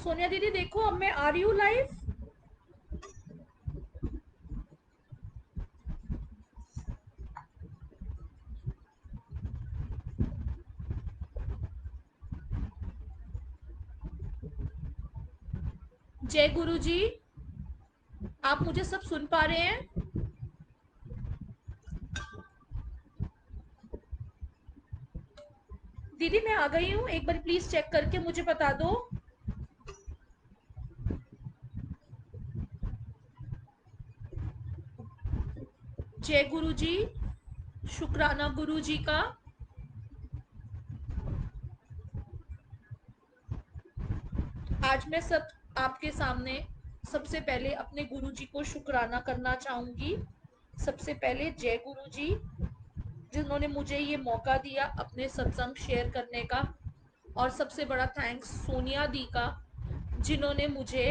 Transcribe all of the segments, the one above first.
सोनिया दीदी देखो, अब मैं आ रही हूँ लाइव। जय गुरु जी। आप मुझे सब सुन पा रहे हैं? दीदी मैं आ गई हूँ, एक बार प्लीज चेक करके मुझे बता दो। जय गुरु जी। शुक्राना गुरु जी का। आज मैं सब आपके सामने सबसे पहले अपने गुरु जी को शुक्राना करना चाहूंगी। सबसे पहले जय गुरु जी, जिन्होंने मुझे ये मौका दिया अपने सत्संग शेयर करने का। और सबसे बड़ा थैंक्स सोनिया दी का, जिन्होंने मुझे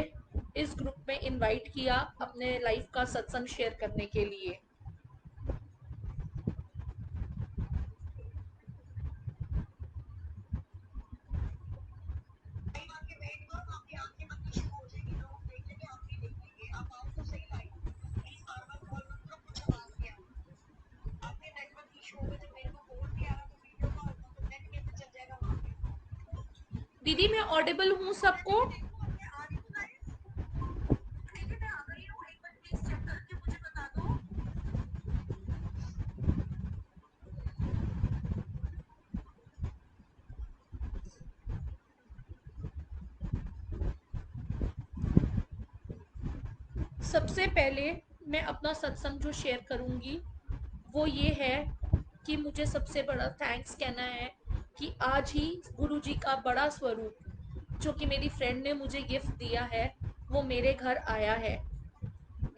इस ग्रुप में इनवाइट किया अपने लाइफ का सत्संग शेयर करने के लिए। दीदी मैं ऑडिबल हूँ सबको? सबसे पहले मैं अपना सत्संग जो शेयर करूंगी वो ये है कि मुझे सबसे बड़ा थैंक्स कहना है कि आज ही गुरु जी का बड़ा स्वरूप, जो कि मेरी फ्रेंड ने मुझे गिफ्ट दिया है, वो मेरे घर आया है।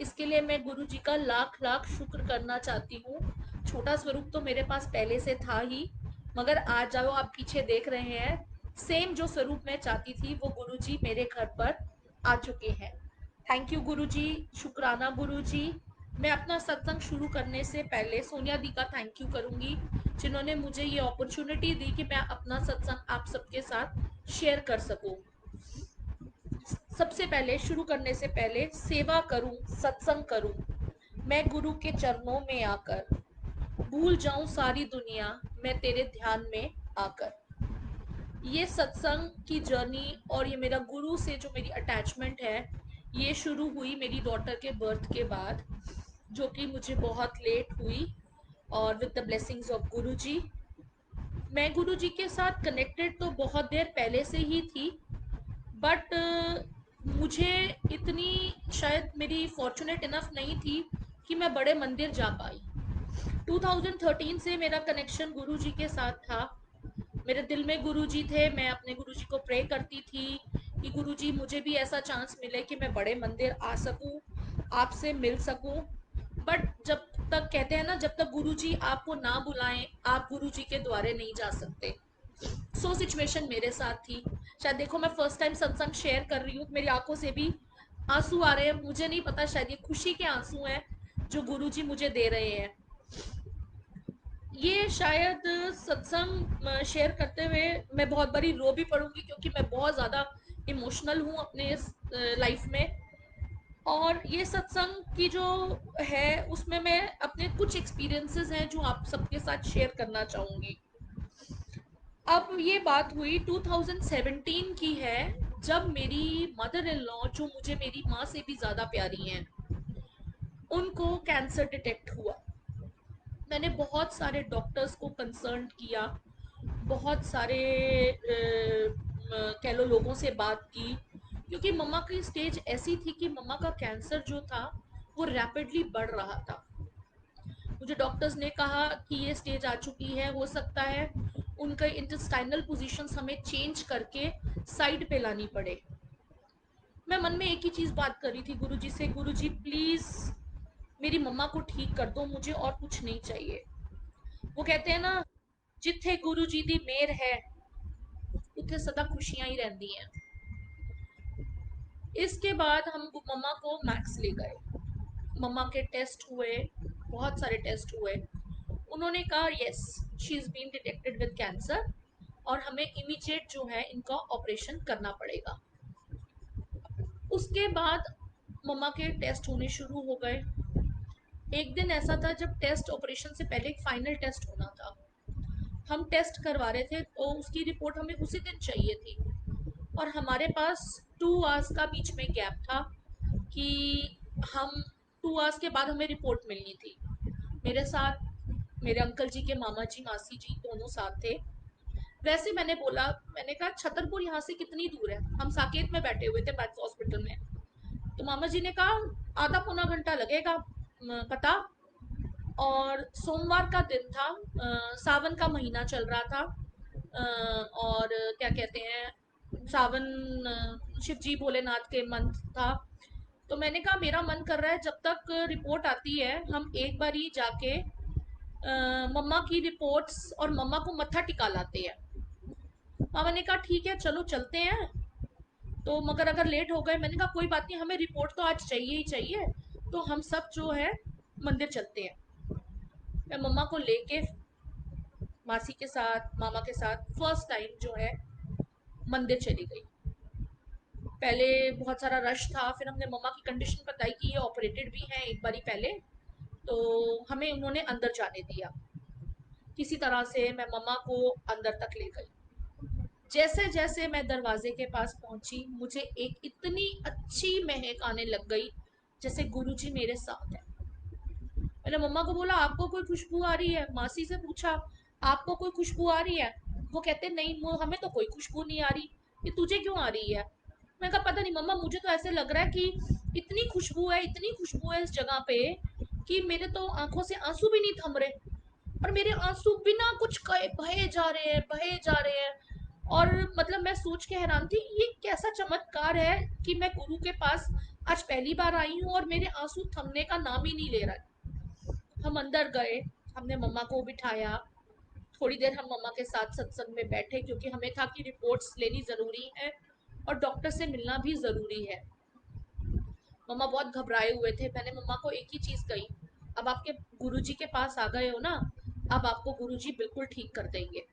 इसके लिए मैं गुरु जी का लाख लाख शुक्र करना चाहती हूँ। छोटा स्वरूप तो मेरे पास पहले से था ही, मगर आज जाओ आप पीछे देख रहे हैं, सेम जो स्वरूप मैं चाहती थी वो गुरु जी मेरे घर पर आ चुके हैं। थैंक यू गुरु जी। शुक्राना गुरु जी। मैं अपना सत्संग शुरू करने से पहले सोनिया दी का थैंक यू करूंगी, जिन्होंने मुझे ये अपॉर्चुनिटी दी कि मैं अपना सत्संग आप सबके साथ शेयर कर सकूं। सबसे पहले शुरू करने से पहले सेवा करूं, सत्संग करूं, मैं गुरु के चरणों में आकर भूल जाऊं सारी दुनिया, मैं तेरे ध्यान में आकर। ये सत्संग की जर्नी और ये मेरा गुरु से जो मेरी अटैचमेंट है, ये शुरू हुई मेरी डॉटर के बर्थ के बाद, जो कि मुझे बहुत लेट हुई। और विद द ब्लेसिंग्स ऑफ गुरु जी, मैं गुरु जी के साथ कनेक्टेड तो बहुत देर पहले से ही थी, बट मुझे इतनी शायद मेरी फॉर्चुनेट इनफ नहीं थी कि मैं बड़े मंदिर जा पाई। 2013 से मेरा कनेक्शन गुरु जी के साथ था। मेरे दिल में गुरु जी थे, मैं अपने गुरु जी को प्रे करती थी कि गुरु जी मुझे भी ऐसा चांस मिले कि मैं बड़े मंदिर आ सकूं, आपसे मिल सकूं। बट जब तक कहते हैं ना, जब तक गुरु जी आपको ना बुलाएं, आप गुरु जी के द्वारे नहीं जा सकते। सो सिचुएशन मेरे साथ थी। शायद देखो मैं फर्स्ट टाइम सत्संग शेयर कर रही हूँ, मेरी आंखों से भी आंसू आ रहे हैं। मुझे नहीं पता, शायद ये खुशी के आंसू हैं जो गुरुजी मुझे दे रहे हैं। ये शायद सत्संग शेयर करते हुए मैं बहुत बारी रो भी पड़ूंगी, क्योंकि मैं बहुत ज़्यादा इमोशनल हूँ अपने इस लाइफ में। और ये सत्संग की जो है उसमें मैं अपने कुछ एक्सपीरियंसेस हैं जो आप सबके साथ शेयर करना चाहूँगी। अब ये बात हुई 2017 की है, जब मेरी मदर इन लॉ, जो मुझे मेरी माँ से भी ज़्यादा प्यारी हैं, उनको कैंसर डिटेक्ट हुआ। मैंने बहुत सारे डॉक्टर्स को कंसर्न किया, बहुत सारे कह लो लोगों से बात की, क्योंकि मम्मा की स्टेज ऐसी थी कि मम्मा का कैंसर जो था वो रैपिडली बढ़ रहा था। मुझे डॉक्टर्स ने कहा कि ये स्टेज आ चुकी है, हो सकता है उनका इंटेस्टाइनल पोजीशंस हमें चेंज करके साइड पे लानी पड़े। मैं मन में एक ही चीज बात कर रही थी गुरुजी से, गुरुजी प्लीज मेरी मम्मा को ठीक कर दो, मुझे और कुछ नहीं चाहिए। वो कहते हैं ना, जिथे गुरु जी दी मेहर है उथे सदा खुशियां ही रहती हैं। इसके बाद हम मम्मा को मैक्स ले गए, मम्मा के टेस्ट हुए, बहुत सारे टेस्ट हुए। उन्होंने कहा yes, she is been detected with cancer और हमें इमीडिएट जो है इनका ऑपरेशन करना पड़ेगा। उसके बाद मम्मा के टेस्ट होने शुरू हो गए। एक दिन ऐसा था जब टेस्ट, ऑपरेशन से पहले एक फाइनल टेस्ट होना था। हम टेस्ट करवा रहे थे तो उसकी रिपोर्ट हमें उसी दिन चाहिए थी, और हमारे पास 2 आवर्स का बीच में गैप था कि हम 2 आवर्स के बाद हमें रिपोर्ट मिलनी थी। मेरे साथ मेरे अंकल जी के मामा जी मासी जी दोनों साथ थे। वैसे मैंने बोला, मैंने कहा छतरपुर यहाँ से कितनी दूर है, हम साकेत में बैठे हुए थे मैक्स हॉस्पिटल में। तो मामा जी ने कहा आधा पौना घंटा लगेगा पता। और सोमवार का दिन था, सावन का महीना चल रहा था, और क्या कहते हैं, सावन, शिव जी भोलेनाथ के मंथ था। तो मैंने कहा मेरा मन कर रहा है जब तक रिपोर्ट आती है हम एक बार ही जाके मम्मा की रिपोर्ट्स और मम्मा को मत्था टिका लाते हैं। मामा ने कहा ठीक है चलो चलते हैं। तो मगर अगर लेट हो गए, मैंने कहा कोई बात नहीं, हमें रिपोर्ट तो आज चाहिए ही चाहिए, तो हम सब जो है मंदिर चलते हैं। मैं मम्मा को लेके मासी के साथ मामा के साथ फर्स्ट टाइम जो है मंदिर चली गई। पहले बहुत सारा रश था, फिर हमने मम्मा की कंडीशन बताई कि ये ऑपरेटेड भी हैं एक बारी पहले, तो हमें उन्होंने अंदर जाने दिया। किसी तरह से मैं मम्मा को अंदर तक ले गई। जैसे जैसे मैं दरवाजे के पास पहुंची, मुझे एक इतनी अच्छी महक आने लग गई जैसे गुरुजी मेरे साथ है। मैंने मम्मा को बोला आपको कोई खुशबू आ रही है? मासी से पूछा आपको कोई खुशबू आ रही है? वो कहते नहीं, वो हमें तो कोई खुशबू नहीं आ रही, ये तुझे क्यों आ रही है? मैं कहा पता नहीं मम्मा, मुझे तो ऐसे लग रहा है कि इतनी खुशबू है, इतनी खुशबू है इस जगह पे कि मेरे तो आंखों से आंसू भी नहीं थम रहे, और मेरे आंसू बिना कुछ कहे बहे जा रहे हैं, बहे जा रहे हैं। और मतलब मैं सोच के हैरान थी ये कैसा चमत्कार है कि मैं गुरु के पास आज पहली बार आई हूँ और मेरे आंसू थमने का नाम ही नहीं ले रहा है। हम अंदर गए, हमने मम्मा को बिठाया। थोड़ी देर हम मम्मा के साथ सत्संग में बैठे क्योंकि हमें था कि रिपोर्ट्स लेनी ज़रूरी है और डॉक्टर से मिलना भी ज़रूरी है। मम्मा बहुत घबराए हुए थे। मैंने मम्मा को एक ही चीज़ कही, अब आपके गुरुजी के पास आ गए हो ना, अब आपको गुरुजी बिल्कुल ठीक कर देंगे।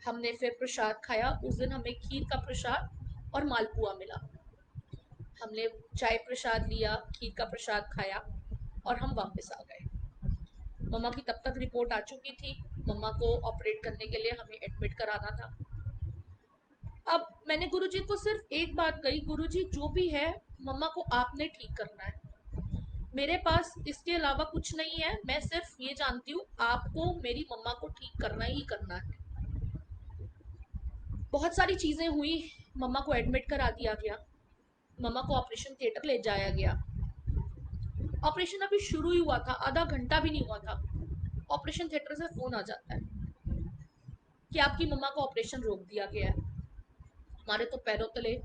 हमने फिर प्रसाद खाया। उस दिन हमें खीर का प्रसाद और मालपुआ मिला। हमने चाय प्रसाद लिया, खीर का प्रसाद खाया और हम वापस आ गए। मम्मा की तब तक रिपोर्ट आ चुकी थी। मम्मा को ऑपरेट करने के लिए हमें एडमिट कराना था। अब मैंने गुरुजी को सिर्फ एक बात कही, गुरुजी जो भी है मम्मा को आपने ठीक करना है, मेरे पास इसके अलावा कुछ नहीं है। मैं सिर्फ ये जानती हूँ आपको मेरी मम्मा को ठीक करना ही करना है। बहुत सारी चीजें हुई। मम्मा को एडमिट करा दिया गया, मम्मा को ऑपरेशन थिएटर ले जाया गया। ऑपरेशन अभी शुरू ही हुआ था, आधा घंटा भी नहीं हुआ था, ऑपरेशन थिएटर से फोन आ जाता है कि आपकी मम्मा को ऑपरेशन रोक दिया गया है। हमारे तो पैरों तले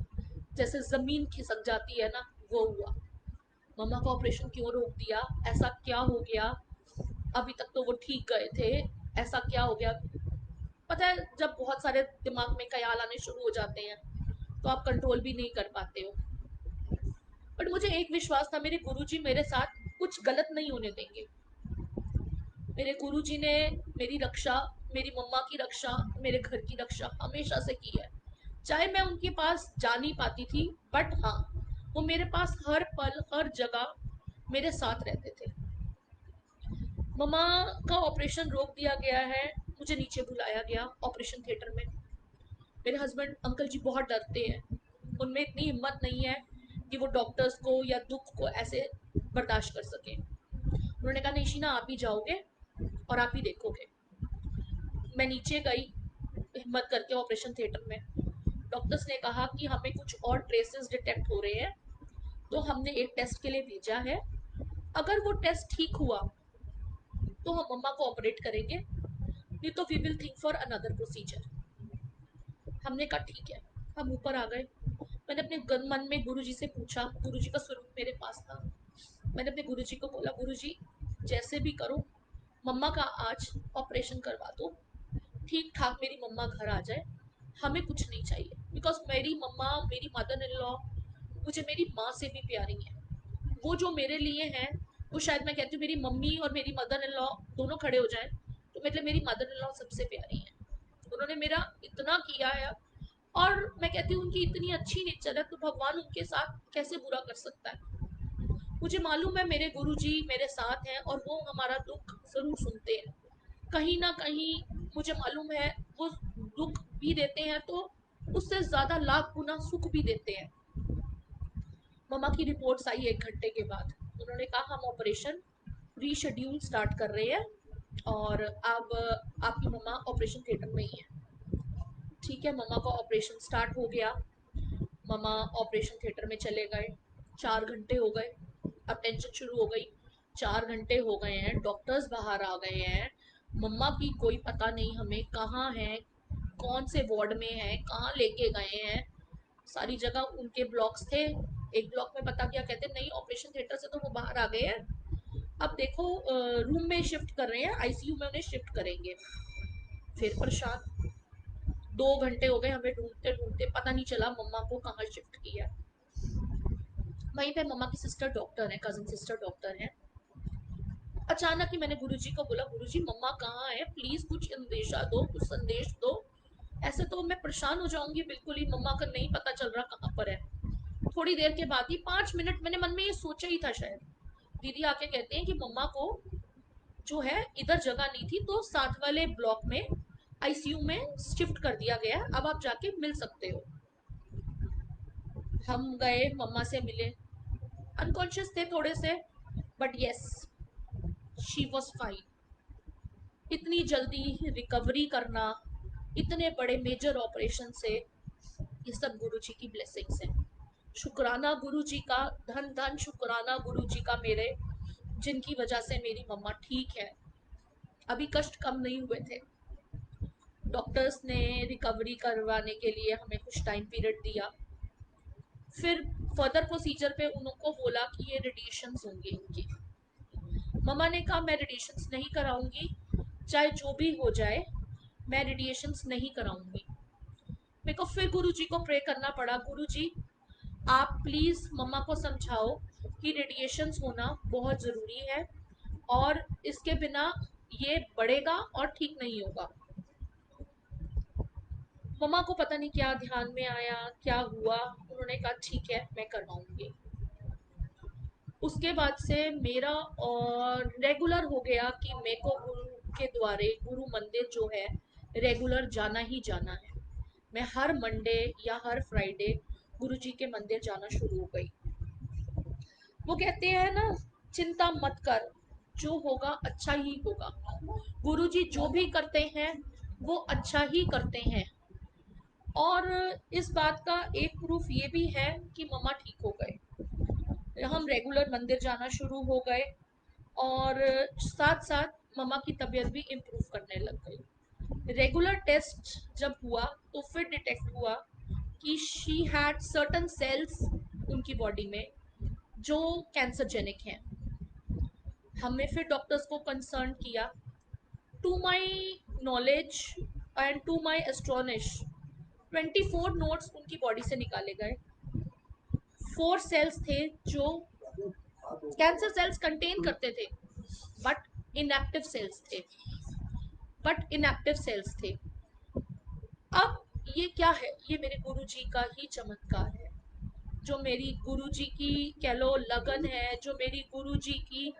जैसे जमीन खिसक जाती है ना, वो हुआ। मम्मा का ऑपरेशन क्यों रोक दिया, ऐसा क्या हो गया? अभी तक तो वो ठीक गए थे, ऐसा क्या हो गया? पता है जब बहुत सारे दिमाग में ख्याल आने शुरू हो जाते हैं तो आप कंट्रोल भी नहीं कर पाते हो। बट मुझे एक विश्वास था, मेरे गुरुजी मेरे साथ कुछ गलत नहीं होने देंगे। मेरे गुरुजी ने मेरी रक्षा, मेरी मम्मा की रक्षा, मेरे घर की रक्षा हमेशा से की है। चाहे मैं उनके पास जा नहीं पाती थी, बट हाँ वो मेरे पास हर पल हर जगह मेरे साथ रहते थे। मम्मा का ऑपरेशन रोक दिया गया है, मुझे नीचे बुलाया गया ऑपरेशन थिएटर में। मेरे हस्बैंड अंकल जी बहुत डरते हैं, उनमें इतनी हिम्मत नहीं है कि वो डॉक्टर्स को या दुख को ऐसे बर्दाश्त कर सके। उन्होंने कहा नहीं शीना, आप ही जाओगे और आप ही देखोगे। मैं नीचे गई हिम्मत करके ऑपरेशन थिएटर में। डॉक्टर्स ने कहा कि हमें कुछ और ट्रेसेस डिटेक्ट हो रहे हैं, तो हमने एक टेस्ट के लिए भेजा है। अगर वो टेस्ट ठीक हुआ तो हम मम्मा को ऑपरेट करेंगे, नहीं तो we will think for another procedure. हमने कहा ठीक है। हम ऊपर आ गए। मैंने अपने मन में गुरुजी से पूछा, गुरुजी का स्वरूप मेरे पास था। मैंने अपने गुरुजी को बोला गुरुजी जैसे भी करो मम्मा का आज ऑपरेशन करवा दो, ठीक ठाक मेरी मम्मा घर आ जाए, हमें कुछ नहीं चाहिए। बिकॉज मेरी मम्मा, मेरी मदर इन लॉ मुझे मेरी माँ से भी प्यारी है। वो जो मेरे लिए हैं, वो शायद मैं कहती हूँ मेरी मम्मी और मेरी मदर इन लॉ दोनों खड़े हो जाएं तो मतलब मेरी मदर इन लॉ सबसे प्यारी है। उन्होंने मेरा इतना किया है, और मैं कहती हूँ उनकी इतनी अच्छी नेचर है, तो भगवान उनके साथ कैसे बुरा कर सकता है। मुझे मालूम है मेरे गुरुजी मेरे साथ हैं और वो हमारा दुख जरूर सुनते हैं। कहीं ना कहीं मुझे मालूम है वो दुख भी देते हैं तो उससे ज्यादा लाख गुना सुख भी देते हैं। मम्मा की रिपोर्ट्स आई 1 घंटे के बाद। उन्होंने कहा हम ऑपरेशन रीशेड्यूल स्टार्ट कर रहे हैं और अब आपकी मम्मा ऑपरेशन थिएटर में ही है। ठीक है, मम्मा का ऑपरेशन स्टार्ट हो गया। मम्मा ऑपरेशन थिएटर में चले गए। 4 घंटे हो गए। अब टेंशन शुरू हो गई। 4 घंटे हो गए हैं, डॉक्टर्स बाहर आ गए हैं, मम्मा की कोई पता नहीं हमें कहाँ है, कौन से वार्ड में है, कहाँ लेके गए हैं। सारी जगह उनके ब्लॉक्स थे। एक ब्लॉक में पता किया, कहते नहीं ऑपरेशन थिएटर से तो वो बाहर आ गए हैं, अब देखो रूम में शिफ्ट कर रहे हैं, आईसीयू में उन्हें शिफ्ट करेंगे। फिर परेशान। 2 घंटे हो गए हमें ढूंढते ढूंढते, पता नहीं चला मम्मा को कहाँ शिफ्ट किया। वहीं पे मम्मा की सिस्टर डॉक्टर है, कजन सिस्टर डॉक्टर है। अचानक ही मैंने गुरुजी को बोला, गुरुजी मम्मा कहाँ है, प्लीज कुछ अंदेशा दो, कुछ संदेश दो। ऐसे तो मैं परेशान हो जाऊंगी, बिल्कुल ही मम्मा का नहीं पता चल रहा कहाँ पर है। थोड़ी देर के बाद ही, 5 मिनट मैंने मन में ये सोचा ही था शायद, दीदी आके कहते हैं कि मम्मा को जो है इधर जगह नहीं थी तो साथ वाले ब्लॉक में आईसीयू में शिफ्ट कर दिया गया, अब आप जाके मिल सकते हो। हम गए, मम्मा से मिले। अनकॉन्शियस थे थोड़े से, but yes, she was fine. इतनी जल्दी रिकवरी करना इतने बड़े मेजर ऑपरेशन से, ये सब गुरु जी की ब्लेसिंग्स है। शुक्राना गुरु जी का, धन धन शुक्राना गुरु जी का मेरे, जिनकी वजह से मेरी मम्मा ठीक है। अभी कष्ट कम नहीं हुए थे। डॉक्टर्स ने रिकवरी करवाने के लिए हमें कुछ टाइम पीरियड दिया। फिर फर्दर प्रोसीजर पे उनको बोला कि ये रेडिएशंस होंगे इनके। मम्मा ने कहा मैं रेडिएशंस नहीं कराऊंगी, चाहे जो भी हो जाए, मैं रेडिएशंस नहीं कराऊंगी। मेरे को फिर गुरुजी को प्रे करना पड़ा, गुरुजी आप प्लीज मम्मा को समझाओ कि रेडिएशंस होना बहुत जरूरी है और इसके बिना ये बढ़ेगा और ठीक नहीं होगा। मम्मा को पता नहीं क्या ध्यान में आया, क्या हुआ, उन्होंने कहा ठीक है मैं करवाऊंगी। उसके बाद से मेरा और रेगुलर हो गया कि मेरे को गुरु के द्वारे गुरु मंदिर जो है रेगुलर जाना ही जाना है। मैं हर मंडे या हर फ्राइडे गुरु जी के मंदिर जाना शुरू हो गई। वो कहते हैं ना, चिंता मत कर, जो होगा अच्छा ही होगा। गुरु जी जो भी करते हैं वो अच्छा ही करते हैं। और इस बात का एक प्रूफ ये भी है कि मम्मा ठीक हो गए, हम रेगुलर मंदिर जाना शुरू हो गए और साथ साथ मम्मा की तबीयत भी इम्प्रूव करने लग गई। रेगुलर टेस्ट जब हुआ तो फिर डिटेक्ट हुआ कि शी हैड सर्टन सेल्स उनकी बॉडी में जो कैंसरजेनिक हैं। हमने फिर डॉक्टर्स को कंसर्न किया। To my knowledge and to my astonish, 24 notes उनकी बॉडी से निकाले गए। 4 सेल्स थे जो कैंसर सेल्स कंटेन करते थे, बट इनएक्टिव सेल्स थे, थे। अब ये क्या है, ये मेरे गुरुजी का ही चमत्कार है। जो मेरी गुरुजी की कह लो लगन है, जो मेरी गुरुजी की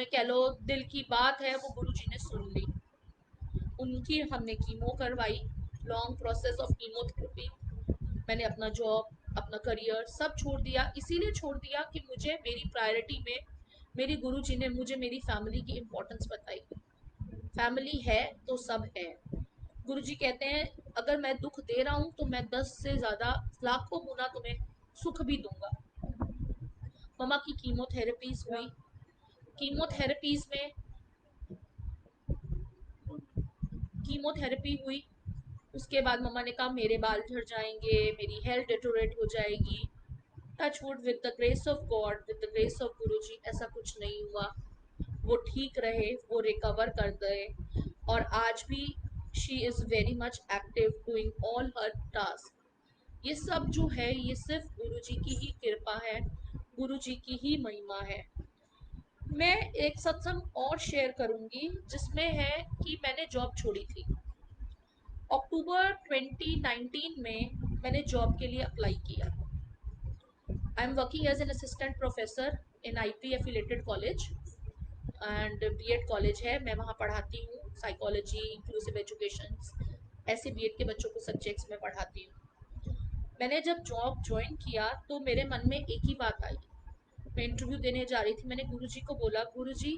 कह लो दिल की बात है, वो गुरुजी ने सुन ली। उनकी हमने कीमो करवाई, लॉन्ग प्रोसेस ऑफ कीमोथेरेपी। मैंने अपना जॉब, अपना करियर सब छोड़ दिया, इसीलिए छोड़ दिया कि मुझे मेरी प्रायोरिटी में मेरी गुरुजी ने मुझे मेरी फैमिली की इम्पोर्टेंस बताई। फैमिली है तो सब है। गुरुजी कहते हैं अगर मैं दुख दे रहा हूँ तो मैं 10 से ज्यादा, लाखों गुना तुम्हें सुख भी दूंगा। मम्मा की कीमोथेरेपीज हुई। कीमोथेरेपीज में कीमोथेरेपी हुई। उसके बाद मम्मा ने कहा मेरे बाल झड़ जाएंगे, मेरी हेल्थ डिटोरेट हो जाएगी। Touch wood, with the grace of God, with the grace of Guruji, ऐसा कुछ नहीं हुआ। वो ठीक रहे, वो रिकवर कर गए और आज भी she is very much active doing all her task. ये सब जो है ये सिर्फ गुरुजी की ही कृपा है, गुरुजी की ही महिमा है। मैं एक सत्संग और शेयर करूंगी जिसमें है कि मैंने जॉब छोड़ी थी। अक्टूबर 2019 में मैंने जॉब के लिए अप्लाई किया। I am working as an assistant professor in IP affiliated college and BEd college है। मैं वहाँ पढ़ाती हूँ साइकोलॉजी, इंक्लूसिव एजुकेशन, ऐसे बीएड के बच्चों को सब्जेक्ट्स में पढ़ाती हूँ। मैंने जब जॉब ज्वाइन किया तो मेरे मन में एक ही बात आई। मैं इंटरव्यू देने जा रही थी, मैंने गुरुजी को बोला, गुरुजी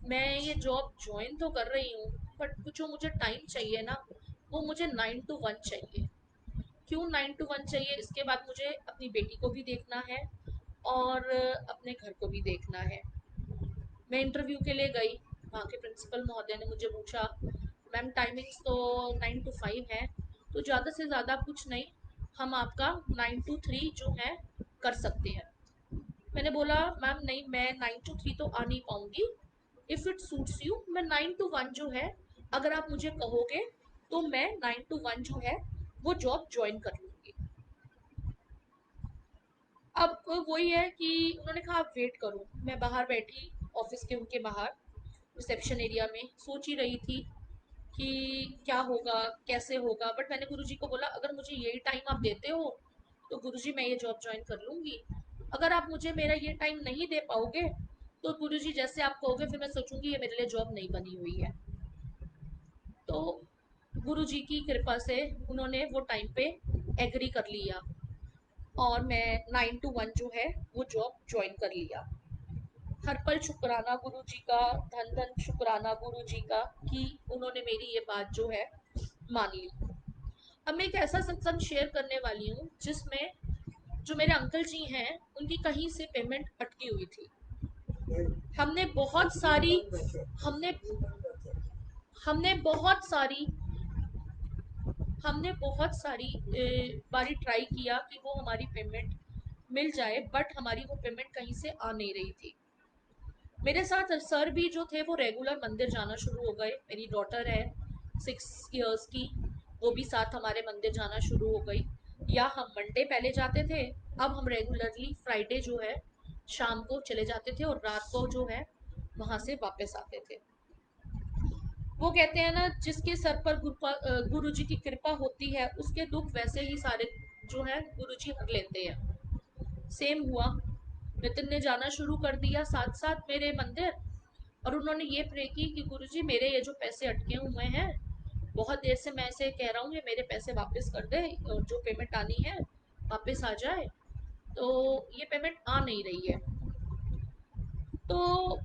मैं ये जॉब ज्वाइन तो कर रही हूँ, बट कुछ जो मुझे टाइम चाहिए ना, वो मुझे 9 to 1 चाहिए। क्यों 9 to 1 चाहिए? इसके बाद मुझे अपनी बेटी को भी देखना है और अपने घर को भी देखना है। मैं इंटरव्यू के लिए गई, वहाँ के प्रिंसिपल महोदय ने मुझे पूछा, मैम टाइमिंग्स तो 9 to 5 है, तो ज़्यादा से ज़्यादा कुछ नहीं, हम आपका 9 to 3 जो है कर सकते हैं। मैंने बोला मैम नहीं, मैं 9 to 3 तो आ नहीं पाऊंगी। इफ़ इट सूट्स यू, मैं 9 to 1 जो है, अगर आप मुझे कहोगे तो मैं 9 to 1 जो है वो जॉब ज्वाइन कर लूंगी। अब वही है कि उन्होंने कहा आप वेट करो। मैं बाहर बैठी, ऑफिस के उनके बाहर रिसेप्शन एरिया में, सोच ही रही थी कि क्या होगा, कैसे होगा। बट मैंने गुरुजी को बोला अगर मुझे यही टाइम आप देते हो तो गुरुजी मैं ये जॉब ज्वाइन कर लूंगी। अगर आप मुझे मेरा ये टाइम नहीं दे पाओगे तो गुरुजी जैसे आप कहोगे, फिर मैं सोचूंगी ये मेरे लिए जॉब नहीं बनी हुई है। तो गुरुजी की कृपा से उन्होंने वो टाइम पे एग्री कर लिया और मैं 9 to 1 जो है वो जॉब ज्वाइन कर लिया। हर पल शुक्राना गुरु जी का, धन धन शुक्राना गुरु जी का कि उन्होंने मेरी ये बात जो है मान ली। अब मैं एक ऐसा सत्संग शेयर करने वाली हूँ जिसमें जो मेरे अंकल जी हैं उनकी कहीं से पेमेंट अटकी हुई थी। हमने बहुत सारी हमने हमने बहुत सारी हमने बहुत सारी बारी ट्राई किया कि वो हमारी पेमेंट मिल जाए, बट हमारी वो पेमेंट कहीं से आ नहीं रही थी। मेरे साथ सर भी जो थे वो रेगुलर मंदिर जाना शुरू हो गए। मेरी डॉटर है 6 इयर्स की, वो भी साथ हमारे मंदिर जाना शुरू हो गई। या हम मंडे पहले जाते थे, अब हम रेगुलरली फ्राइडे जो है शाम को चले जाते थे और रात को जो है वहां से वापस आते थे। वो कहते हैं ना, जिसके सर पर गुरु जी की कृपा होती है उसके दुख वैसे ही सारे जो है गुरु जी हर लेते हैं। सेम हुआ, नितिन ने जाना शुरू कर दिया साथ साथ मेरे मंदिर। और उन्होंने ये प्रे की कि गुरुजी मेरे ये जो पैसे अटके हुए हैं, बहुत देर से मैं ऐसे कह रहा हूँ ये मेरे पैसे वापस कर दे और जो पेमेंट आनी है वापस आ जाए, तो ये पेमेंट आ नहीं रही है। तो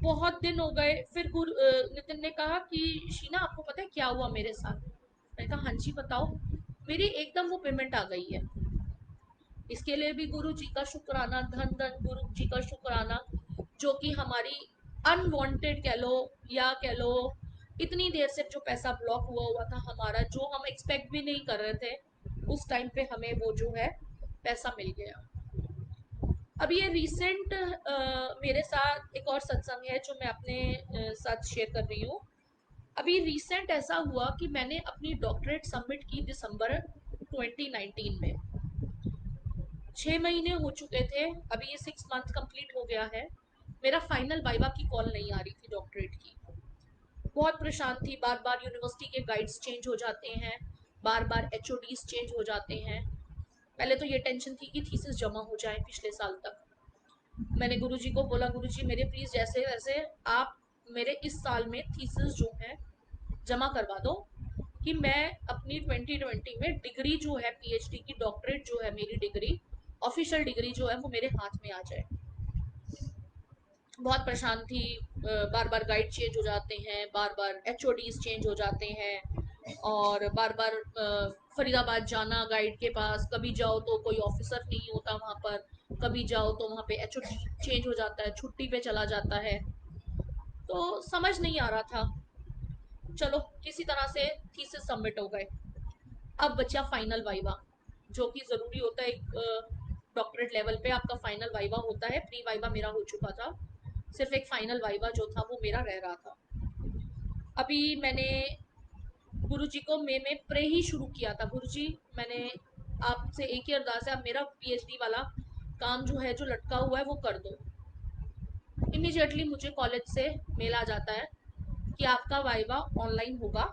बहुत दिन हो गए, फिर नितिन ने कहा कि शीना आपको पता है क्या हुआ मेरे साथ? मैंने कहा हाँ जी बताओ। मेरी एकदम वो पेमेंट आ गई है। इसके लिए भी गुरु जी का शुक्राना, धन धन गुरु जी का शुक्राना, जो कि हमारी अनवांटेड कह लो या कह लो इतनी देर से जो पैसा ब्लॉक हुआ हुआ था हमारा, जो हम एक्सपेक्ट भी नहीं कर रहे थे, उस टाइम पे हमें वो जो है पैसा मिल गया। अब ये रिसेंट मेरे साथ एक और सत्संग है जो मैं अपने साथ शेयर कर रही हूँ। अभी रिसेंट ऐसा हुआ कि मैंने अपनी डॉक्टरेट सबमिट की दिसंबर 2019 में। 6 महीने हो चुके थे, अभी ये 6 मंथ कंप्लीट हो गया है। मेरा फाइनल वाइवा की कॉल नहीं आ रही थी डॉक्टरेट की। बहुत परेशान थी, बार बार यूनिवर्सिटी के गाइड्स चेंज हो जाते हैं, बार बार एचओडीज चेंज हो जाते हैं। पहले तो ये टेंशन थी कि थीसिस जमा हो जाए पिछले साल तक। मैंने गुरुजी को बोला, गुरुजी मेरे प्लीज जैसे वैसे आप मेरे इस साल में थीसिस जो है जमा करवा दो कि मैं अपनी 2020 में डिग्री जो है पीएचडी की, डॉक्टरेट जो है मेरी डिग्री, ऑफिशियल डिग्री जो है वो मेरे हाथ में आ जाए। बहुत परेशान थी, बार बार गाइड चेंज हो जाते हैं, बार बार एचओडीज चेंज हो जाते हैं और बार बार फरीदाबाद जाना गाइड के पास, कभी जाओ तो कोई ऑफिसर नहीं होता वहाँ पर, कभी जाओ तो वहाँ पे एचओडी चेंज हो जाता है, छुट्टी पे चला जाता है। तो समझ नहीं आ रहा था। चलो किसी तरह से थीसिस सबमिट हो गए। अब बचा फाइनल वाइवा, जो कि ज़रूरी होता है एक डॉक्टरेट लेवल पे आपका फाइनल वाइवा होता है। प्री वाइवा मेरा हो चुका था, सिर्फ एक फाइनल वाइवा जो था वो मेरा रह रहा था। अभी मैंने गुरुजी को में प्रे ही शुरू किया था, गुरुजी मैंने आपसे एक ही अरदास है, आप मेरा पीएचडी वाला काम जो है, जो लटका हुआ है वो कर दो। इमीडिएटली मुझे कॉलेज से मेल आ जाता है कि आपका वाइवा ऑनलाइन होगा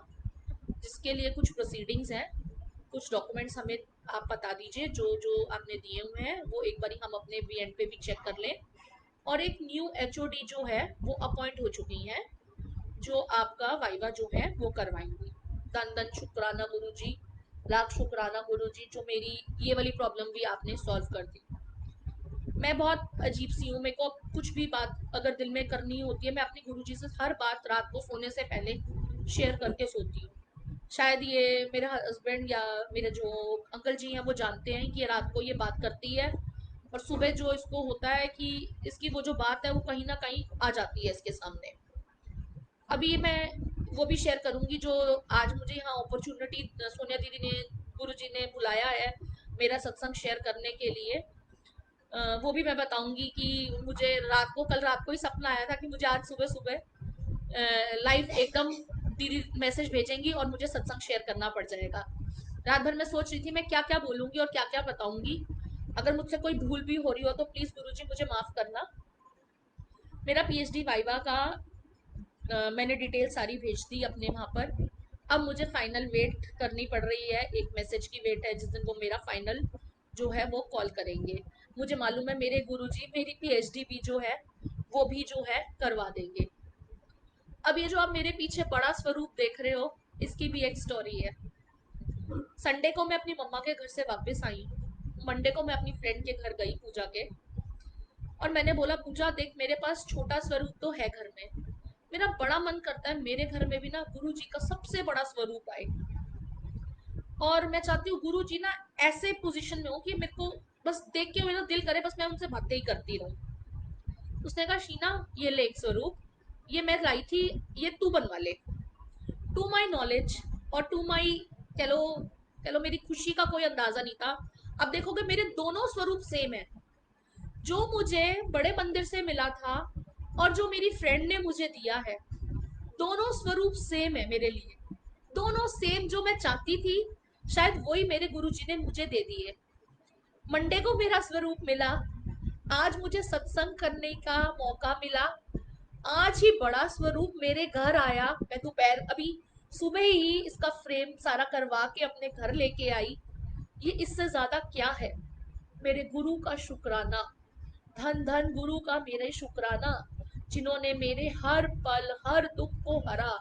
जिसके लिए कुछ प्रोसीडिंग्स हैं, कुछ डॉक्यूमेंट्स हमें आप बता दीजिए जो जो आपने दिए हुए हैं, वो एक बारी हम अपने वी एंड पे भी चेक कर लें। और एक न्यू एचओडी जो है वो अपॉइंट हो चुकी हैं, जो आपका वाइवा जो है वो करवाएंगी। धन धन शुक्राना गुरु जी, लाख शुक्राना गुरु जी, जो मेरी ये वाली प्रॉब्लम भी आपने सॉल्व कर दी। मैं बहुत अजीब सी हूँ, मेरे को कुछ भी बात अगर दिल में करनी होती है, मैं अपनी गुरुजी से हर बात रात को सोने से पहले शेयर करके सोती हूँ। शायद ये मेरे हस्बैंड या मेरे जो अंकल जी हैं वो जानते हैं कि ये रात को ये बात करती है, और सुबह जो इसको होता है कि इसकी वो जो बात है वो कहीं ना कहीं आ जाती है इसके सामने। अभी मैं वो भी शेयर करूंगी जो आज मुझे यहाँ अपॉर्चुनिटी सोनिया दीदी ने, गुरुजी ने बुलाया है मेरा सत्संग शेयर करने के लिए। वो भी मैं बताऊंगी कि मुझे कल रात को ही सपना आया था कि मुझे आज सुबह सुबह लाइव एकदम दीदी मैसेज भेजेंगी और मुझे सत्संग शेयर करना पड़ जाएगा। रात भर मैं सोच रही थी मैं क्या क्या बोलूंगी और क्या क्या बताऊंगी। अगर मुझसे कोई भूल भी हो रही हो तो प्लीज गुरुजी मुझे माफ करना। मेरा पीएचडी वाइवा का मैंने डिटेल सारी भेज दी अपने वहां पर। अब मुझे फाइनल वेट करनी पड़ रही है, एक मैसेज की वेट है जिस दिन वो मेरा फाइनल जो है वो कॉल करेंगे। मुझे मालूम है मेरे गुरुजी मेरी पीएचडी भी जो है वो भी जो है करवा देंगे। अब ये जो आप मेरे पीछे बड़ा स्वरूप देख रहे हो, इसकी भी एक स्टोरी है। संडे को मैं अपनी मम्मा के घर से वापस आई हूँ, मंडे को मैं अपनी फ्रेंड के घर गई पूजा के, और मैंने बोला पूजा देख मेरे पास छोटा स्वरूप तो है घर में, मेरा बड़ा मन करता है मेरे घर में भी ना गुरु जी का सबसे बड़ा स्वरूप आए, और मैं चाहती हूँ गुरु जी ना ऐसे पोजीशन में हो कि मेरे को बस देख के मेरा दिल करे बस मैं उनसे बातें ही करती रहूं। उसने कहा शीना ये ले एक स्वरूप, ये मैं लाई थी, ये तू बनवा ले। टू माई नॉलेज और टू माई, कह लो कह लो मेरी खुशी का कोई अंदाजा नहीं था। अब देखोगे मेरे दोनों स्वरूप सेम है, जो मुझे बड़े मंदिर से मिला था और जो मेरी फ्रेंड ने मुझे दिया है, दोनों स्वरूप सेम है मेरे लिए। दोनों सेम, जो मैं चाहती थी शायद वही मेरे गुरुजी ने मुझे दे दिए। मंडे को मेरा स्वरूप मिला, आज मुझे सत्संग करने का मौका मिला, आज ही बड़ा स्वरूप मेरे घर आया। मैं दोपहर अभी सुबह ही इसका फ्रेम सारा करवा के अपने घर लेके आई। ये इससे ज्यादा क्या है? मेरे गुरु का शुक्राना, धन धन गुरु का मेरे शुक्राना, जिन्होंने मेरे हर पल हर दुख को हरा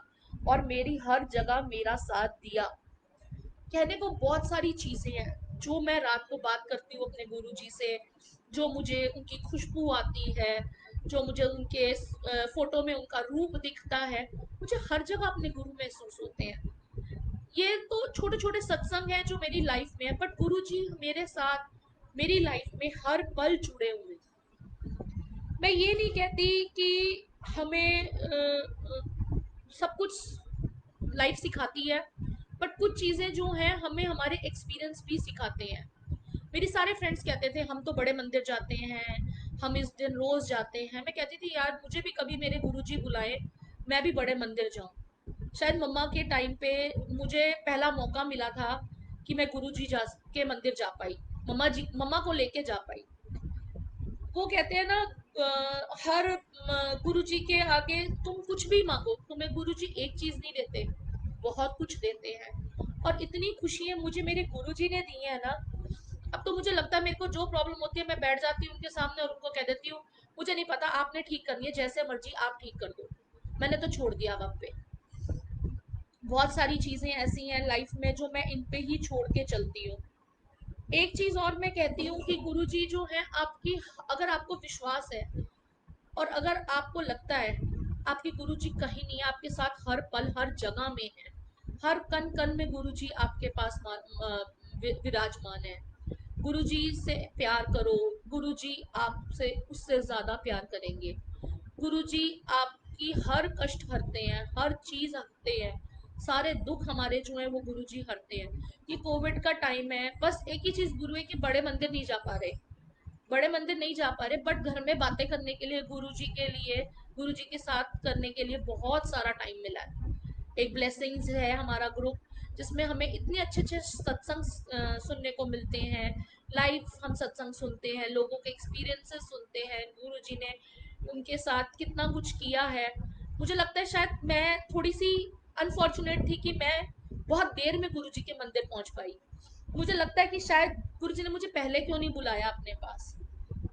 और मेरी हर जगह मेरा साथ दिया। कहने को बहुत सारी चीजें हैं जो मैं रात को बात करती हूँ अपने गुरुजी से, जो मुझे उनकी खुशबू आती है, जो मुझे उनके फोटो में उनका रूप दिखता है, मुझे हर जगह अपने गुरु महसूस होते हैं। ये तो छोटे छोटे सत्संग हैं जो मेरी लाइफ में है, बट गुरुजी मेरे साथ मेरी लाइफ में हर पल जुड़े हुए हैं। मैं ये नहीं कहती कि हमें सब कुछ लाइफ सिखाती है, बट कुछ चीज़ें जो हैं हमें हमारे एक्सपीरियंस भी सिखाते हैं। मेरे सारे फ्रेंड्स कहते थे हम तो बड़े मंदिर जाते हैं, हम इस दिन रोज जाते हैं। मैं कहती थी यार मुझे भी कभी मेरे गुरुजी बुलाए, मैं भी बड़े मंदिर जाऊं। शायद मम्मा के टाइम पे मुझे पहला मौका मिला था कि मैं गुरुजी जा के मंदिर जा पाई, मम्मा को लेके जा पाई। वो कहते हैं ना हर गुरु जी के आगे तुम कुछ भी मांगो, तुम्हें गुरु जी एक चीज नहीं देते, बहुत कुछ देते हैं। और इतनी खुशियां मुझे मेरे गुरु जी ने दी है ना, अब तो मुझे लगता है मेरे को जो प्रॉब्लम होती है मैं बैठ जाती हूँ उनके सामने और उनको कह देती हूँ मुझे नहीं पता, आपने ठीक करनी है, जैसे मर्जी आप ठीक कर दो, मैंने तो छोड़ दिया वक्त पे। बहुत सारी चीजें ऐसी हैं लाइफ में जो मैं इन पे ही छोड़ के चलती हूँ। एक चीज और मैं कहती हूँ कि गुरुजी जो है आपकी, अगर आपको विश्वास है और अगर आपको लगता है आपके गुरुजी कहीं नहीं है, आपके साथ हर पल हर जगह में है, हर कण कण में गुरुजी आपके पास विराजमान है। गुरुजी से प्यार करो, गुरुजी आपसे उससे ज्यादा प्यार करेंगे। गुरुजी आपकी हर कष्ट हरते हैं, हर चीज हरते हैं, सारे दुख हमारे जो है वो गुरुजी हरते हैं। ये कोविड का टाइम है, बस एक ही चीज बुरी है कि बड़े मंदिर नहीं जा पा रहे, बड़े मंदिर नहीं जा पा रहे, बट घर में बातें करने के लिए गुरुजी के लिए, गुरुजी के साथ करने के लिए बहुत सारा टाइम मिला है। एक ब्लेसिंग्स है हमारा ग्रुप, जिसमें हमें इतने अच्छे अच्छे सत्संग सुनने को मिलते हैं। लाइव हम सत्संग सुनते हैं, लोगों के एक्सपीरियंसेस सुनते हैं, गुरुजी ने उनके साथ कितना कुछ किया है। मुझे लगता है शायद मैं थोड़ी सी अनफॉर्चुनेट थी कि मैं बहुत देर में गुरुजी के मंदिर पहुंच पाई। मुझे लगता है कि शायद गुरुजी ने मुझे पहले क्यों नहीं बुलाया अपने पास।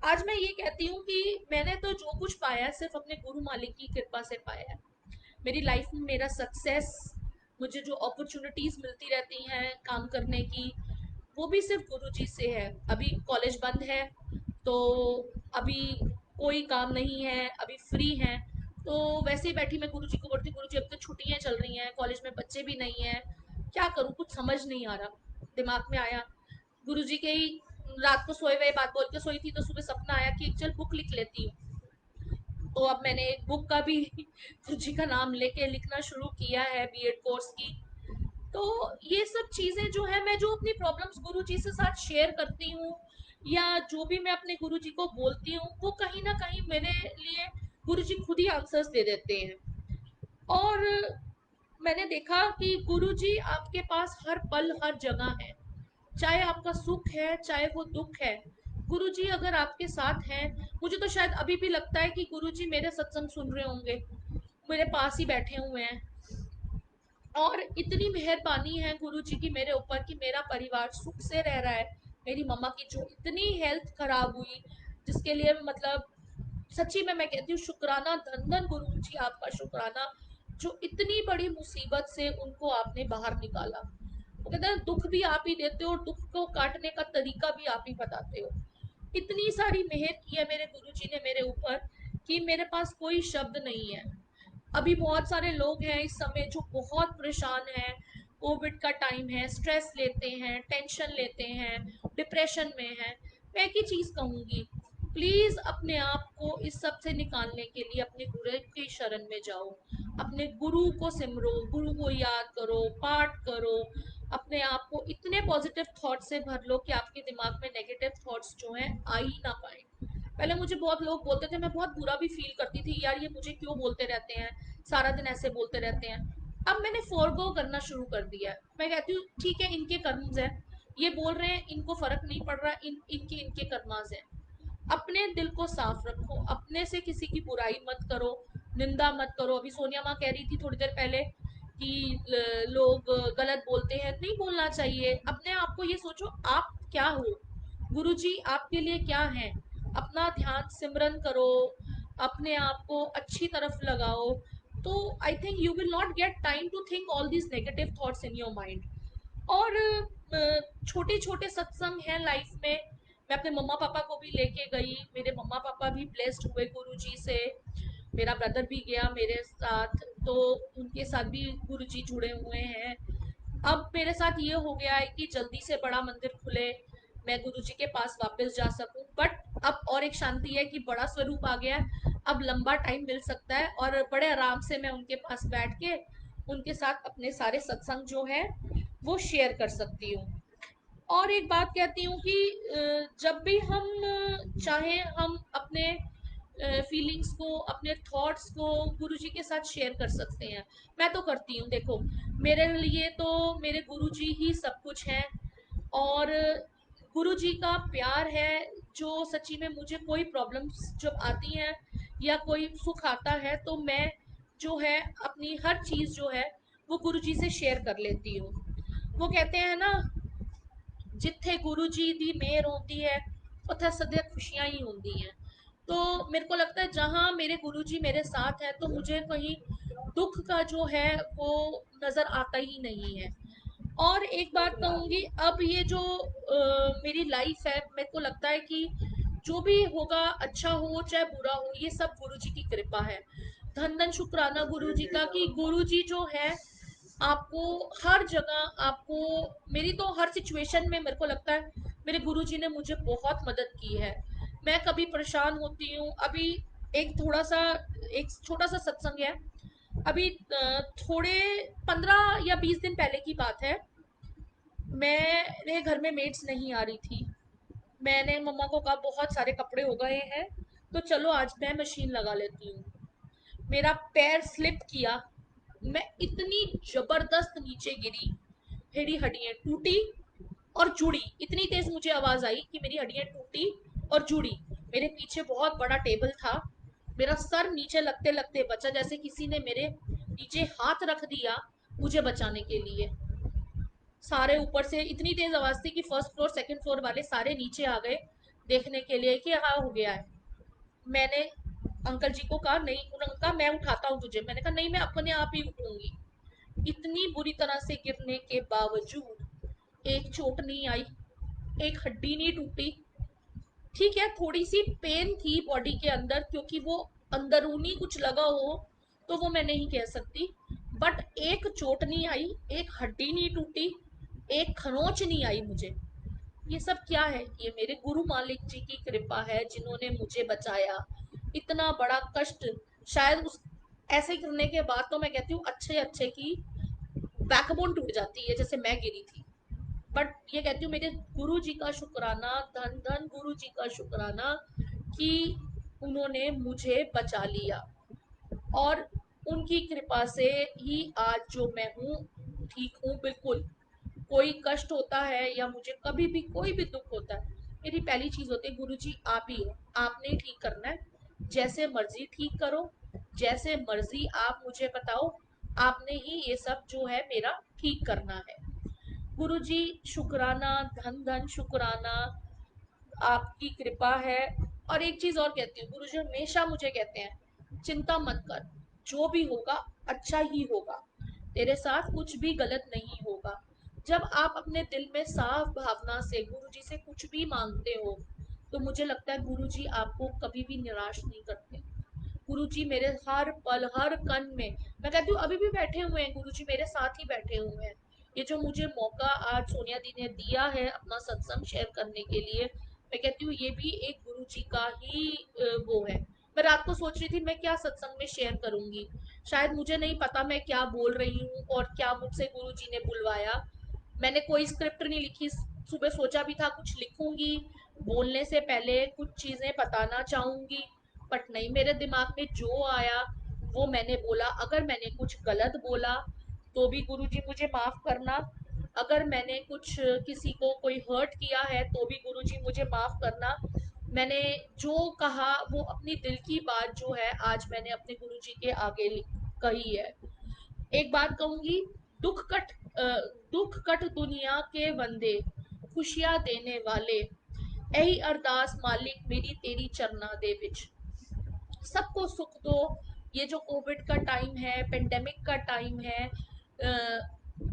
आज मैं ये कहती हूँ कि मैंने तो जो कुछ पाया सिर्फ अपने गुरु मालिक की कृपा से पाया है। मेरी लाइफ में मेरा सक्सेस, मुझे जो अपॉर्चुनिटीज मिलती रहती हैं काम करने की, वो भी सिर्फ गुरुजी से है। अभी कॉलेज बंद है, तो अभी कोई काम नहीं है, अभी फ्री हैं, तो वैसे ही बैठी मैं गुरुजी को बोलती, गुरुजी अब तो छुट्टियां चल रही हैं, कॉलेज में बच्चे भी नहीं हैं, क्या करूँ, कुछ समझ नहीं आ रहा। दिमाग में आया गुरुजी के ही, रात को सोए हुए बात बोल के सोई थी, तो सुबह सपना आया कि चल बुक लिख लेती हूँ। तो अब मैंने एक बुक का भी गुरुजी का नाम लेके लिखना शुरू किया है, बीएड कोर्स की। तो ये सब चीजें जो है, मैं जो अपनी प्रॉब्लम्स गुरुजी से साथ शेयर करती हूँ, या जो भी मैं अपने गुरुजी को बोलती हूँ, वो कहीं ना कहीं मेरे लिए गुरुजी खुद ही आंसर्स दे देते हैं। और मैंने देखा कि गुरुजी आपके पास हर पल हर जगह है। चाहे आपका सुख है चाहे वो दुख है, गुरुजी अगर आपके साथ हैं, मुझे तो शायद अभी भी लगता है कि गुरुजी मेरे सत्संग सुन रहे होंगे, मेरे पास ही बैठे हुए हैं। और इतनी मेहरबानी है गुरु जी की मेरे ऊपर कि मेरा परिवार सुख से रह रहा है। मेरी मम्मा की जो इतनी हेल्थ खराब हुई, जिसके लिए मतलब सच्ची में मैं कहती हूँ शुक्राना, धन धन गुरु जी आपका शुक्राना, जो इतनी बड़ी मुसीबत से उनको आपने बाहर निकाला। वो कहते हैं दुख भी आप ही देते हो और दुख को काटने का तरीका भी आप ही बताते हो। इतनी सारी मेहर की है मेरे गुरु जी ने मेरे ऊपर कि मेरे पास कोई शब्द नहीं है। अभी बहुत सारे लोग हैं इस समय जो बहुत परेशान हैं। कोविड का टाइम है, स्ट्रेस लेते हैं, टेंशन लेते हैं, डिप्रेशन में हैं। मैं एक ही चीज कहूंगी, प्लीज अपने आप को इस सब से निकालने के लिए अपने गुरु की शरण में जाओ, अपने गुरु को सिमरो, गुरु को याद करो, पाठ करो, अपने आप को इतने पॉजिटिव थॉट से भर लो कि आपके दिमाग में नेगेटिव थॉट्स जो हैं आ ही ना पाए। पहले मुझे बहुत लोग बोलते थे, मैं बहुत बुरा भी फील करती थी, यार ये मुझे क्यों बोलते रहते हैं, सारा दिन ऐसे बोलते रहते हैं। अब मैंने फॉरगो करना शुरू कर दिया है। मैं कहती हूँ ठीक है, इनके कर्म्स हैं, ये बोल रहे हैं, इनको फर्क नहीं पड़ रहा, इनके इनके कर्मास हैं। अपने दिल को साफ रखो, अपने से किसी की बुराई मत करो, निंदा मत करो। अभी सोनिया माँ कह रही थी थोड़ी देर पहले कि लोग गलत बोलते हैं, नहीं बोलना चाहिए। अपने आप को ये सोचो आप क्या हो, गुरुजी आपके लिए क्या है। अपना ध्यान सिमरन करो, अपने आप को अच्छी तरफ लगाओ, तो I think you will not get time to think all these negative thoughts in your mind. और छोटे छोटे सत्संग हैं लाइफ में। मैं अपने मम्मा पापा को भी लेके गई, मेरे मम्मा पापा भी ब्लेस्ड हुए गुरु जी से। मेरा ब्रदर भी गया मेरे साथ, तो उनके साथ भी गुरु जी जुड़े हुए हैं। अब मेरे साथ ये हो गया है कि जल्दी से बड़ा मंदिर खुले, मैं गुरु जी के पास वापस जा सकूं। बट अब और एक शांति है कि बड़ा स्वरूप आ गया है, अब लंबा टाइम मिल सकता है और बड़े आराम से मैं उनके पास बैठ के उनके साथ अपने सारे सत्संग जो है वो शेयर कर सकती हूँ। और एक बात कहती हूँ कि जब भी हम चाहे हम अपने फीलिंग्स को, अपने थॉट्स को गुरुजी के साथ शेयर कर सकते हैं। मैं तो करती हूँ, देखो मेरे लिए तो मेरे गुरुजी ही सब कुछ है। और गुरुजी का प्यार है जो सच्ची में, मुझे कोई प्रॉब्लम्स जब आती हैं या कोई सुख आता है, तो मैं जो है अपनी हर चीज़ जो है वो गुरुजी से शेयर कर लेती हूँ। वो कहते हैं ना, जिथे गुरु जी दी मेहर होती है उत्थे सदा खुशियां ही होती हैं। तो मेरे को लगता है जहाँ मेरे गुरु जी मेरे साथ हैं, तो मुझे कहीं दुख का जो है वो नजर आता ही नहीं है। और एक बात कहूंगी, अब ये जो मेरी लाइफ है, मेरे को लगता है कि जो भी होगा, अच्छा हो चाहे बुरा हो, ये सब गुरु जी की कृपा है। धन धन शुक्राना गुरु जी का कि गुरु जी जो है आपको हर जगह, आपको मेरी तो हर सिचुएशन में मेरे को लगता है मेरे गुरुजी ने मुझे बहुत मदद की है। मैं कभी परेशान होती हूँ, अभी एक थोड़ा सा, एक छोटा सा सत्संग है। अभी थोड़े 15 या 20 दिन पहले की बात है। मेरे घर में मेड्स नहीं आ रही थी। मैंने मम्मा को कहा बहुत सारे कपड़े हो गए हैं, तो चलो आज मैं मशीन लगा लेती हूँ। मेरा पैर स्लिप किया, मैं इतनी जबरदस्त नीचे गिरी, मेरी हड्डियां टूटी और जुड़ी। इतनी तेज मुझे आवाज आई कि मेरी हड्डियां टूटी और जुड़ी। मेरे पीछे बहुत बड़ा टेबल था, मेरा सर नीचे लगते लगते बचा, जैसे किसी ने मेरे नीचे हाथ रख दिया मुझे बचाने के लिए। सारे ऊपर से इतनी तेज आवाज थी कि फर्स्ट फ्लोर सेकंड फ्लोर वाले सारे नीचे आ गए देखने के लिए कि हाँ हो गया है। मैंने अंकल जी को कहा नहीं, उन्होंने कहा मैं उठाता हूँ तुझे, मैंने कहा नहीं मैं अपने आप ही उठूंगी। इतनी बुरी तरह से गिरने के बावजूद एक चोट नहीं आई, एक हड्डी नहीं टूटी। ठीक है, थोड़ी सी पेन थी बॉडी के अंदर क्योंकि वो अंदरूनी कुछ लगा हो, तो वो मैं नहीं कह सकती। बट एक चोट नहीं आई, एक हड्डी नहीं टूटी, एक खरोंच नहीं आई मुझे। ये सब क्या है? ये मेरे गुरु मालिक जी की कृपा है जिन्होंने मुझे बचाया। इतना बड़ा कष्ट, शायद उस ऐसे करने के बाद तो मैं कहती हूँ अच्छे अच्छे की बैकबोन टूट जाती है जैसे मैं गिरी थी। बट ये कहती हूँ मेरे गुरु जी का शुक्राना, धन धन गुरु जी का शुक्राना कि उन्होंने मुझे बचा लिया। और उनकी कृपा से ही आज जो मैं हूँ, ठीक हूँ बिल्कुल। कोई कष्ट होता है या मुझे कभी भी कोई भी दुख होता है, मेरी पहली चीज होती है गुरु जी आप ही हो, आपने ही ठीक करना है। जैसे मर्जी ठीक करो, जैसे मर्जी आप मुझे बताओ, आपने ही ये सब जो है मेरा ठीक करना है। गुरु जी शुक्राना, धन धन शुक्राना, आपकी कृपा है। और एक चीज और कहती हूँ, गुरु जी हमेशा मुझे कहते हैं चिंता मत कर, जो भी होगा अच्छा ही होगा, तेरे साथ कुछ भी गलत नहीं होगा। जब आप अपने दिल में साफ भावना से गुरु जी से कुछ भी मांगते हो, तो मुझे लगता है गुरु जी आपको कभी भी निराश नहीं करते। गुरु जी मेरे हर पल हर कण में, मैं कहती हूँ अभी भी बैठे हुए हैं गुरु जी, मेरे साथ ही बैठे हुए हैं। ये जो मुझे मौका आज सोनिया दी ने दिया है अपना सत्संग शेयर करने के लिए, मैं कहती हूँ ये भी एक गुरु जी का ही वो है। मैं रात को सोच रही थी मैं क्या सत्संग में शेयर करूंगी, शायद मुझे नहीं पता मैं क्या बोल रही हूँ और क्या मुझसे गुरु जी ने बुलवाया। मैंने कोई स्क्रिप्ट नहीं लिखी, सुबह सोचा भी था कुछ लिखूंगी, बोलने से पहले कुछ चीजें बताना चाहूंगी, बट नहीं, मेरे दिमाग में जो आया वो मैंने बोला। अगर मैंने कुछ गलत बोला तो भी गुरुजी मुझे माफ करना, अगर मैंने कुछ किसी को कोई हर्ट किया है तो भी गुरुजी मुझे माफ करना। मैंने जो कहा वो अपनी दिल की बात जो है आज मैंने अपने गुरुजी के आगे कही है। एक बात कहूंगी, दुख कट दुख कट दुनिया के वंदे, खुशियां देने वाले, यही अरदास मालिक मेरी तेरी चरना दे विच। सबको सुख दो। ये जो कोविड का टाइम है, पेंडेमिक का टाइम है,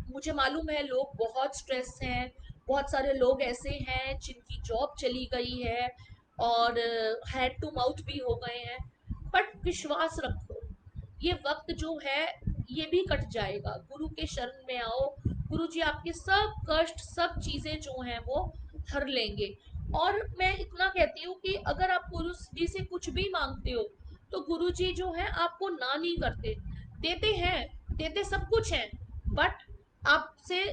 मुझे मालूम है लोग बहुत स्ट्रेस हैं, बहुत सारे लोग ऐसे हैं जिनकी जॉब चली गई है और हैंड टू माउथ भी हो गए हैं। बट विश्वास रखो, ये वक्त जो है ये भी कट जाएगा। गुरु के शरण में आओ, गुरु जी आपके सब कष्ट सब चीजें जो हैं वो हर लेंगे। और मैं इतना कहती हूँ कि अगर आप गुरु जी से कुछ भी मांगते हो तो गुरु जी जो है आपको ना नहीं करते, देते हैं, देते सब कुछ हैं। बट आपसे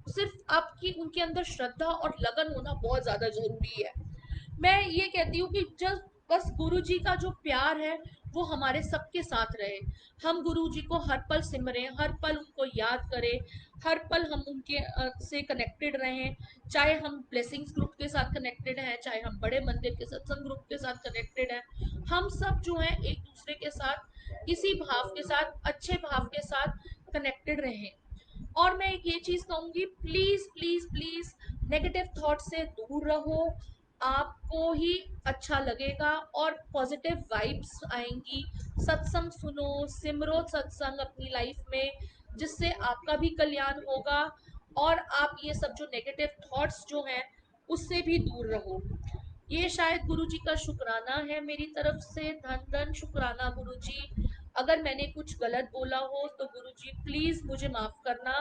सिर्फ आपकी उनके अंदर श्रद्धा और लगन होना बहुत ज्यादा जरूरी है। मैं ये कहती हूँ कि जब बस गुरु जी का जो प्यार है वो हमारे सबके साथ रहे। हम गुरु जी को हर पल सिमरें, हर पल उनको याद करें, हर पल हम उनके से कनेक्टेड रहें। चाहे हम ब्लेसिंग्स ग्रुप के साथ कनेक्टेड हैं, चाहे हम बड़े मंदिर के सत्संग ग्रुप के साथ कनेक्टेड हैं, हम सब जो है एक दूसरे के साथ इसी भाव के साथ, अच्छे भाव के साथ कनेक्टेड रहें। और मैं ये चीज कहूंगी, please please please negative thought से दूर रहो। आपको ही अच्छा लगेगा और पॉजिटिव वाइब्स आएंगी। सत्संग सुनो, सिमरो सत्संग अपनी लाइफ में, जिससे आपका भी कल्याण होगा और आप ये सब जो नेगेटिव थॉट्स जो हैं उससे भी दूर रहो। ये शायद गुरु जी का शुक्राना है मेरी तरफ से, धन धन शुक्राना गुरु जी। अगर मैंने कुछ गलत बोला हो तो गुरु जी प्लीज मुझे माफ करना।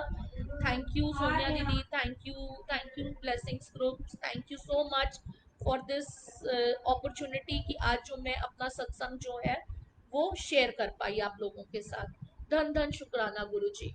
थैंक यू सोनिया दीदी, thank you blessings group, thank you so much for this opportunity कि आज जो मैं अपना सत्संग जो है वो शेयर कर पाई आप लोगों के साथ। धन धन शुक्राना गुरु जी।